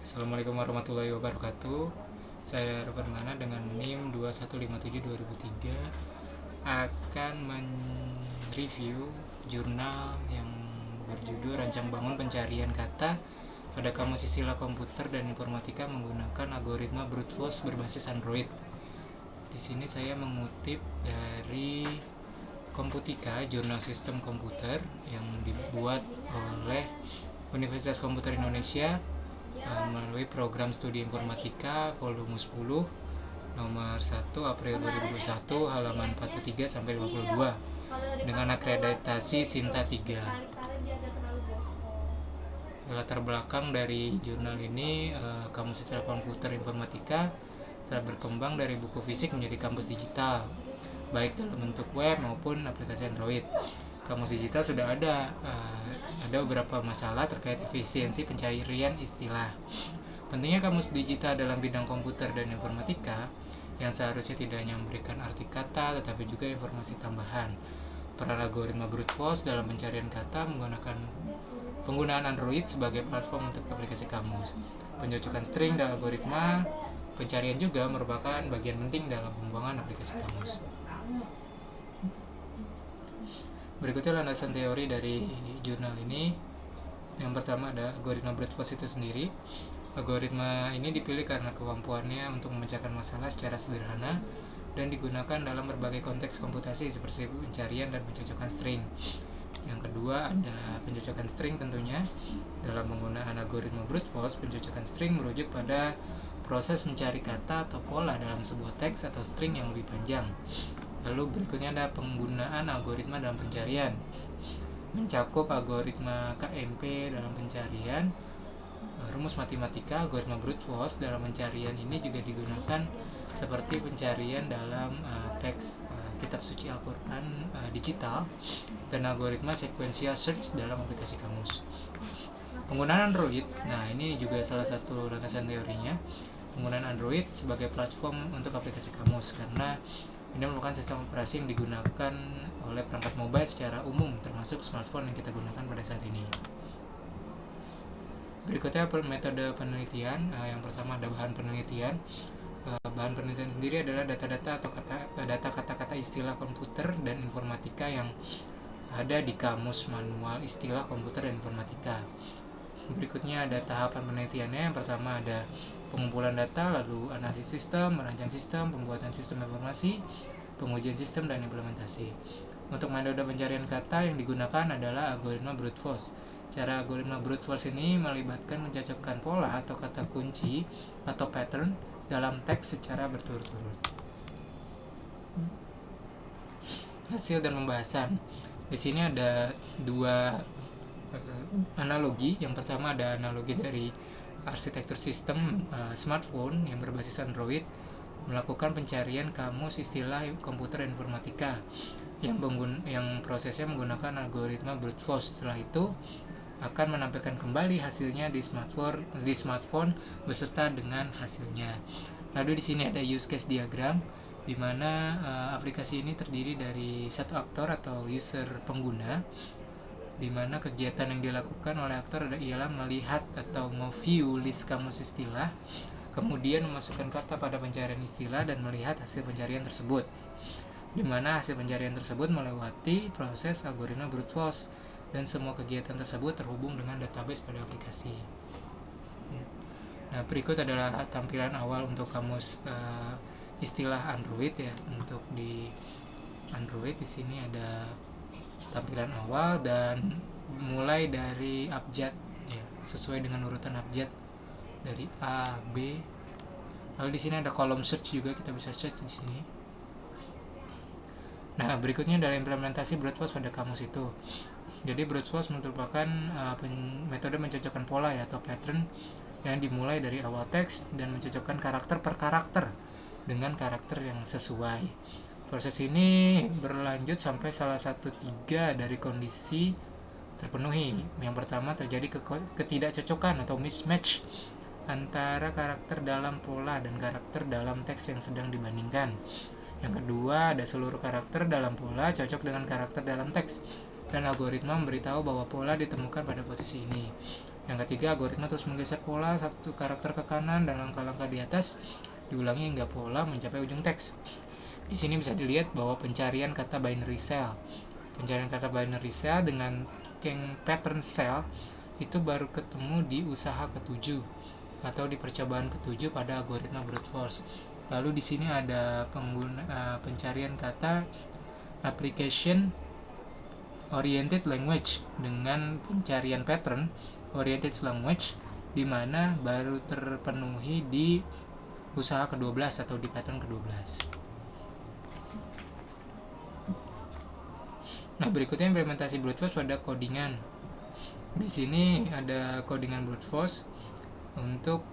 Assalamualaikum warahmatullahi wabarakatuh. Saya Permana dengan NIM 2157-2003 akan mereview jurnal yang berjudul Rancang Bangun Pencarian Kata pada Kamus Istilah Komputer dan Informatika menggunakan algoritma brute force berbasis Android. Di sini saya mengutip dari Komputika, jurnal sistem komputer yang dibuat oleh Universitas Komputer Indonesia melalui program studi informatika volume 10 nomor 1 April 2021 halaman 43 sampai 52 dengan akreditasi Sinta 3. Latar belakang dari jurnal ini, Kamus Istilah Komputer Informatika telah berkembang dari buku fisik menjadi kamus digital, baik dalam bentuk web maupun aplikasi Android. Kamus digital sudah ada beberapa masalah terkait efisiensi pencarian istilah. Pentingnya kamus digital dalam bidang komputer dan informatika yang seharusnya tidak hanya memberikan arti kata tetapi juga informasi tambahan. Peran algoritma brute force dalam pencarian kata menggunakan penggunaan Android sebagai platform untuk aplikasi kamus. Pencocokan string dan algoritma pencarian juga merupakan bagian penting dalam pengembangan aplikasi kamus. Berikutnya landasan teori dari jurnal ini. Yang pertama ada algoritma brute force itu sendiri. Algoritma ini dipilih karena kemampuannya untuk memecahkan masalah secara sederhana dan digunakan dalam berbagai konteks komputasi seperti pencarian dan pencocokan string. Yang kedua ada pencocokan string tentunya. Dalam penggunaan algoritma brute force, pencocokan string merujuk pada proses mencari kata atau pola dalam sebuah teks atau string yang lebih panjang. Lalu berikutnya ada penggunaan algoritma dalam pencarian, mencakup algoritma KMP dalam pencarian, rumus matematika, algoritma brute force dalam pencarian ini juga digunakan seperti pencarian dalam teks kitab suci Al-Quran digital, dan algoritma sequential search dalam aplikasi kamus. Penggunaan Android, nah ini juga salah satu landasan teorinya, penggunaan Android sebagai platform untuk aplikasi kamus karena ini merupakan sistem operasi yang digunakan oleh perangkat mobile secara umum, termasuk smartphone yang kita gunakan pada saat ini. Berikutnya metode penelitian. Yang pertama ada bahan penelitian. Bahan penelitian sendiri adalah data-data atau data kata-kata istilah komputer dan informatika yang ada di kamus manual istilah komputer dan informatika. Berikutnya ada tahapan penelitiannya. Yang pertama ada pengumpulan data, lalu analisis sistem, merancang sistem, pembuatan sistem informasi, pengujian sistem, dan implementasi. Untuk metode pencarian kata yang digunakan adalah algoritma brute force. Cara algoritma brute force ini melibatkan mencocokkan pola atau kata kunci atau pattern dalam teks secara berturut-turut. Hasil dan pembahasan. Di sini ada dua analogi. Yang pertama ada analogi dari arsitektur sistem smartphone yang berbasis Android melakukan pencarian kamus istilah komputer dan informatika yang prosesnya menggunakan algoritma brute force. Setelah itu akan menampilkan kembali hasilnya di smartphone beserta dengan hasilnya. Lalu di sini ada use case diagram di mana aplikasi ini terdiri dari satu aktor atau user pengguna, di mana kegiatan yang dilakukan oleh aktor ialah melihat atau nge-view list kamus istilah, kemudian memasukkan kata pada pencarian istilah dan melihat hasil pencarian tersebut, di mana hasil pencarian tersebut melewati proses algoritma brute force dan semua kegiatan tersebut terhubung dengan database pada aplikasi. Nah, berikut adalah tampilan awal untuk kamus istilah Android ya. Untuk di Android di sini ada tampilan awal dan mulai dari abjad ya, sesuai dengan urutan abjad dari A, B. Lalu di sini ada kolom search juga, kita bisa search di sini. Nah, berikutnya adalah implementasi brute force pada kamus itu. Jadi brute force merupakan metode mencocokkan pola ya atau pattern yang dimulai dari awal teks dan mencocokkan karakter per karakter dengan karakter yang sesuai. Proses ini berlanjut sampai salah satu tiga dari kondisi terpenuhi. Yang pertama terjadi ketidakcocokan atau mismatch antara karakter dalam pola dan karakter dalam teks yang sedang dibandingkan. Yang kedua ada seluruh karakter dalam pola cocok dengan karakter dalam teks dan algoritma memberitahu bahwa pola ditemukan pada posisi ini. Yang ketiga, algoritma terus menggeser pola satu karakter ke kanan dan langkah-langkah di atas diulangi hingga pola mencapai ujung teks. Di sini bisa dilihat bahwa pencarian kata binary cell dengan pattern cell itu baru ketemu di usaha ketujuh atau di percobaan ketujuh pada algoritma brute force. Lalu di sini ada pencarian kata application oriented language dengan pencarian pattern oriented language, di mana baru terpenuhi di usaha ke-12 atau di pattern ke-12. Nah, berikutnya implementasi brute force pada codingan. Di sini ada codingan brute force untuk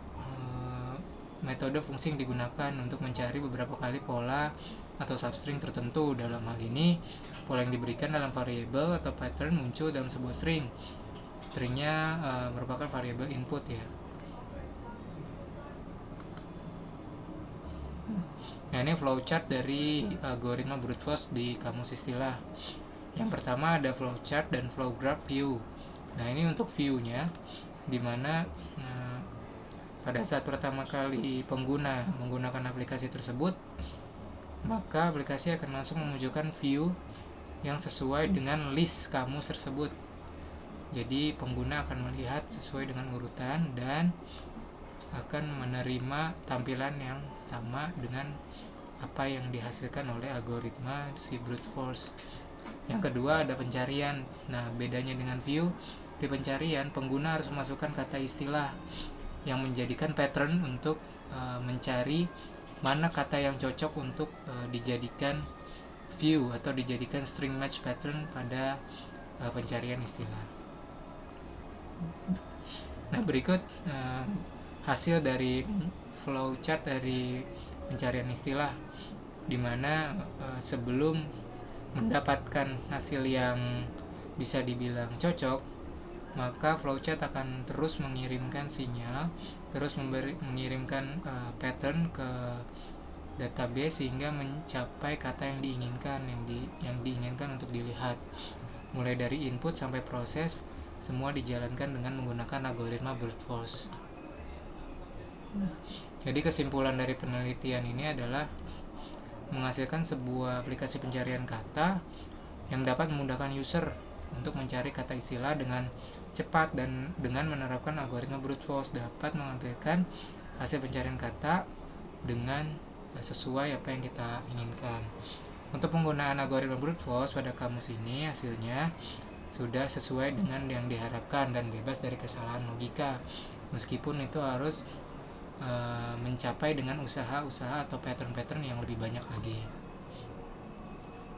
metode fungsi yang digunakan untuk mencari beberapa kali pola atau substring tertentu. Dalam hal ini, pola yang diberikan dalam variabel atau pattern muncul dalam sebuah string. Stringnya merupakan variabel input ya. Nah, ini flowchart dari algoritma brute force di kamus istilah. Yang pertama ada flowchart dan flow graph view. Nah, ini untuk view-nya, dimana pada saat pertama kali pengguna menggunakan aplikasi tersebut, maka aplikasi akan langsung memunculkan view yang sesuai dengan list kamus tersebut. Jadi pengguna akan melihat sesuai dengan urutan dan akan menerima tampilan yang sama dengan apa yang dihasilkan oleh algoritma si brute force. Yang kedua ada pencarian. Nah, bedanya dengan view, di pencarian pengguna harus memasukkan kata istilah yang menjadikan pattern untuk mencari mana kata yang cocok untuk dijadikan view atau dijadikan string match pattern pada pencarian istilah. Nah, berikut hasil dari flowchart dari pencarian istilah, dimana sebelum mendapatkan hasil yang bisa dibilang cocok, maka flowchart akan terus mengirimkan sinyal, terus mengirimkan pattern ke database sehingga mencapai kata yang diinginkan untuk dilihat. Mulai dari input sampai proses, semua dijalankan dengan menggunakan algoritma brute force. Jadi kesimpulan dari penelitian ini adalah menghasilkan sebuah aplikasi pencarian kata yang dapat memudahkan user untuk mencari kata istilah dengan cepat, dan dengan menerapkan algoritma brute force dapat mengambilkan hasil pencarian kata dengan sesuai apa yang kita inginkan. Untuk penggunaan algoritma brute force pada kamus ini, hasilnya sudah sesuai dengan yang diharapkan dan bebas dari kesalahan logika, meskipun itu harus mencapai dengan usaha-usaha atau pattern-pattern yang lebih banyak lagi.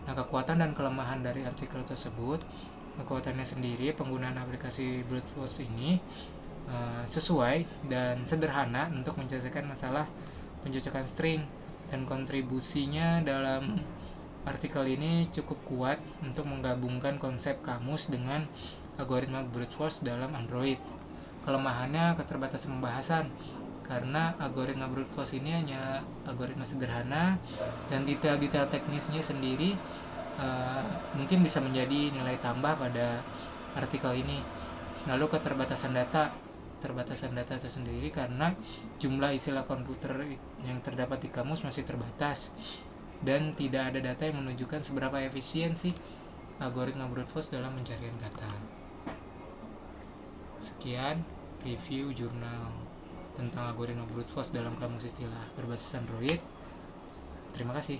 Nah, kekuatan dan kelemahan dari artikel tersebut, kekuatannya sendiri, penggunaan aplikasi brute force ini sesuai dan sederhana untuk menyelesaikan masalah pencocokan string, dan kontribusinya dalam artikel ini cukup kuat untuk menggabungkan konsep kamus dengan algoritma brute force dalam Android. Kelemahannya keterbatasan pembahasan, karena algoritma brute force ini hanya algoritma sederhana dan detail-detail teknisnya sendiri mungkin bisa menjadi nilai tambah pada artikel ini. Lalu keterbatasan data itu sendiri karena jumlah istilah komputer yang terdapat di kamus masih terbatas dan tidak ada data yang menunjukkan seberapa efisiensi algoritma brute force dalam pencarian kata. Sekian review jurnal tentang algoritma brute force dalam kamus istilah berbasis Android. Terima kasih.